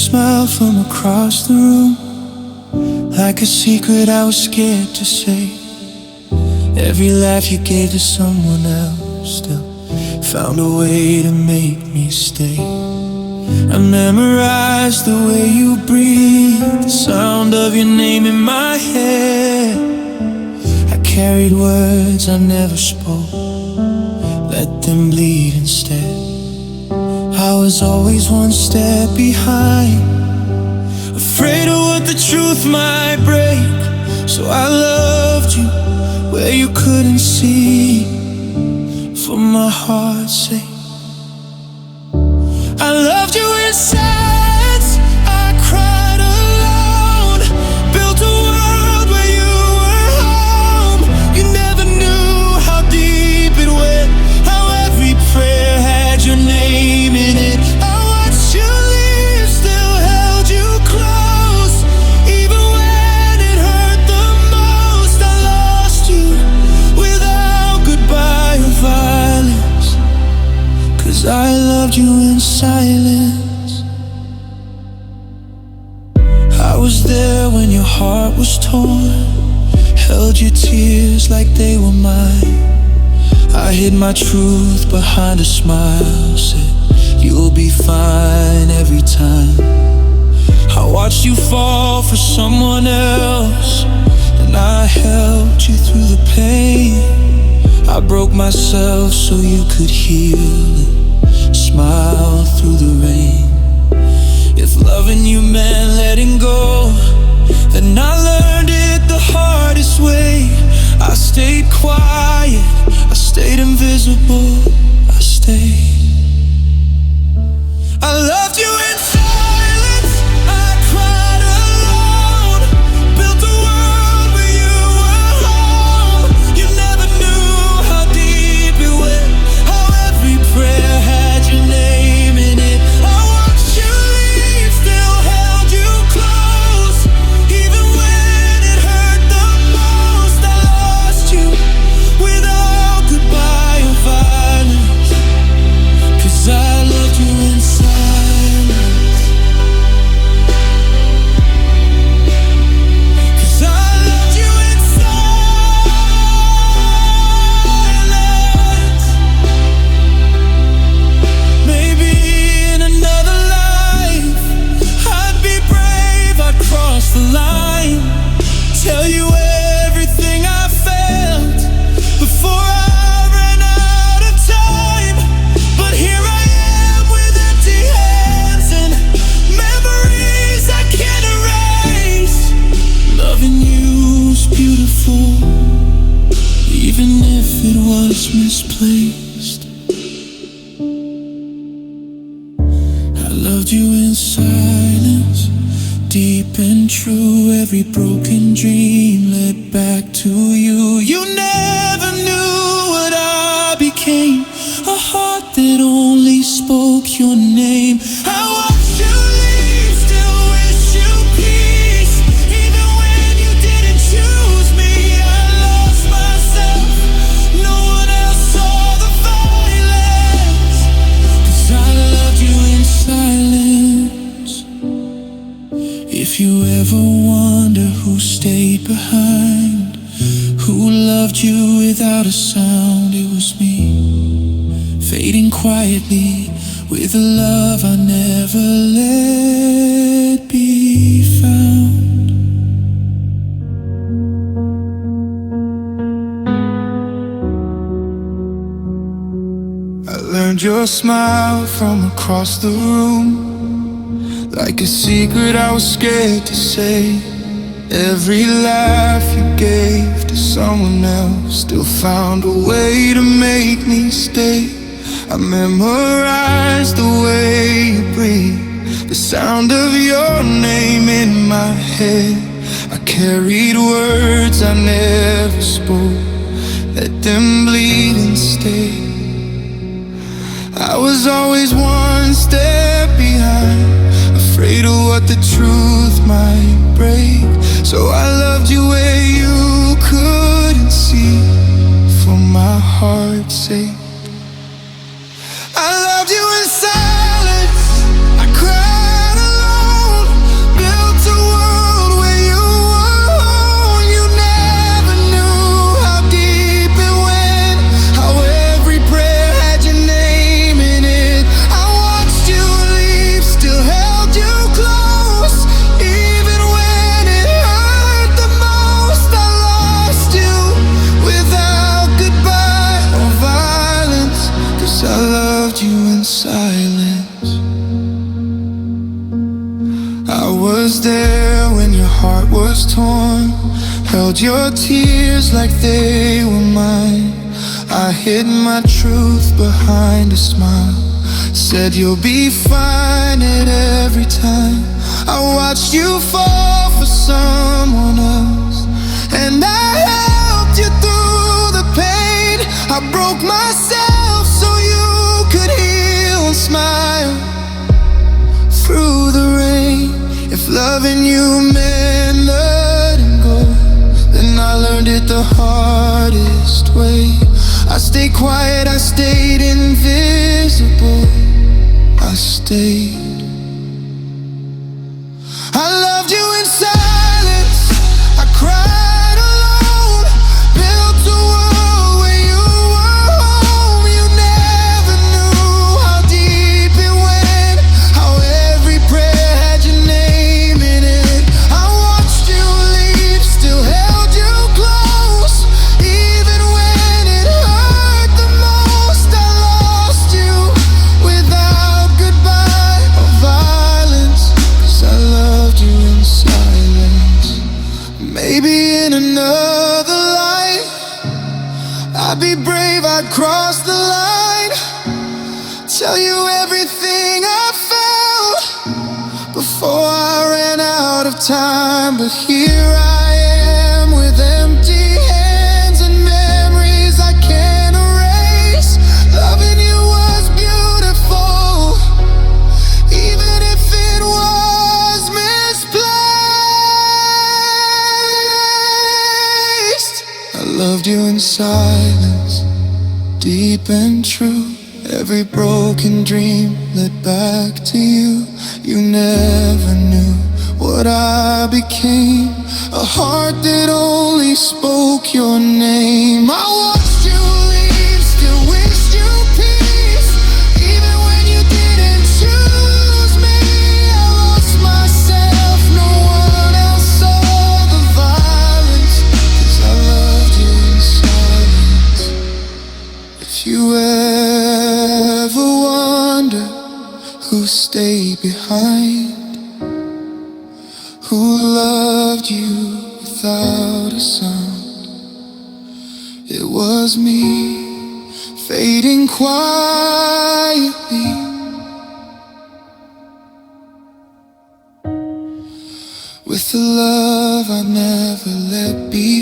smile from across the room, like a secret I was scared to say. Every laugh you gave to someone else still found a way to make me stay. I memorized the way you breathe, the sound of your name in my head. I carried words I never spoke, let them bleed instead. I was always one step behind, afraid of what the truth might break. So I loved you where you couldn't see, for my heart's sake. I loved you in silence, I cried alone, built a world where you were home. You never knew how deep it went, how every prayer had your name in it. I watched you leave, still held you close, even when it hurt the most. I lost you without goodbye or violence, 'cause I loved you in silence. I was there when your heart was torn, held your tears like they were mine. I hid my truth behind a smile, said you'll be fine every time. I watched you fall for someone else, and I helped you through the pain. I broke myself so you could heal, smile through the rain. If loving you meant letting go, then I learned it the hardest way. I stayed quiet, I stayed invisible, I stayed. I loved you in silence, I cried alone, built a world where you were home. You never knew how deep it went, how every prayer had your name in it. I watched you leave, still held you close, even when it hurt the most. I lost you without goodbye or violence, 'cause I loved you in silence. 'Cause I loved you in silence. Maybe in another life I'd be brave, I'd cross the line, tell you everything I felt before I ran out of time. But here I am with empty hands and memories I can't erase. Loving you's beautiful, even if it was misplaced. I loved you in silence, deep and true. Every broken dream led back to you. You never knew what I became, a heart that only spoke your name. I watched you leave, still wish you peace, even when you didn't choose me. I lost myself, no one else saw the violence, 'cause I loved you in silence. If you ever wonder who stayed behind, who loved you without a sound, it was me, fading quietly with a love I never let be found. I learned your smile from across the room, like a secret I was scared to say. Every laugh you gave to someone else still found a way to make me stay. I memorized the way you breathe, the sound of your name in my head. I carried words I never spoke, let them bleed instead. I was always one step behind, afraid of what the truth might break. So I loved you where you couldn't see, for my heart's sake. I loved you in silence, I cried alone, was there when your heart was torn, held your tears like they were mine. I hid my truth behind a smile, said you'll be fine at every time. I watched you fall for someone else, and I helped you through the pain. I broke myself so you could heal and smile through the rain. If loving you meant letting go, then I learned it the hardest way. I stayed quiet, I stayed invisible, I stayed. I loved you in silence, I cried alone, built a world where you were home. You never knew how deep it went, how every prayer had your name in it. I watched you leave, still held you close, even when it hurt the most. I lost you without goodbye or violence, 'cause I loved you in silence. Maybe in another life I'd be brave, I'd cross the line, tell you everything I felt before I ran out of time. But here I am with empty hands and memories I can't erase. Loving you was beautiful, even if it was misplaced. I loved you in silence, deep and true. Every broken dream led back to you. You never knew what I became, a heart that only spoke your name. I watched you leave, still wished you peace, even when you didn't choose me. I lost myself, no one else saw the violence, 'cause I loved you in silence. If you ever wonder who stayed behind, who loved you without a sound, it was me, fading quietly, with the love I never let be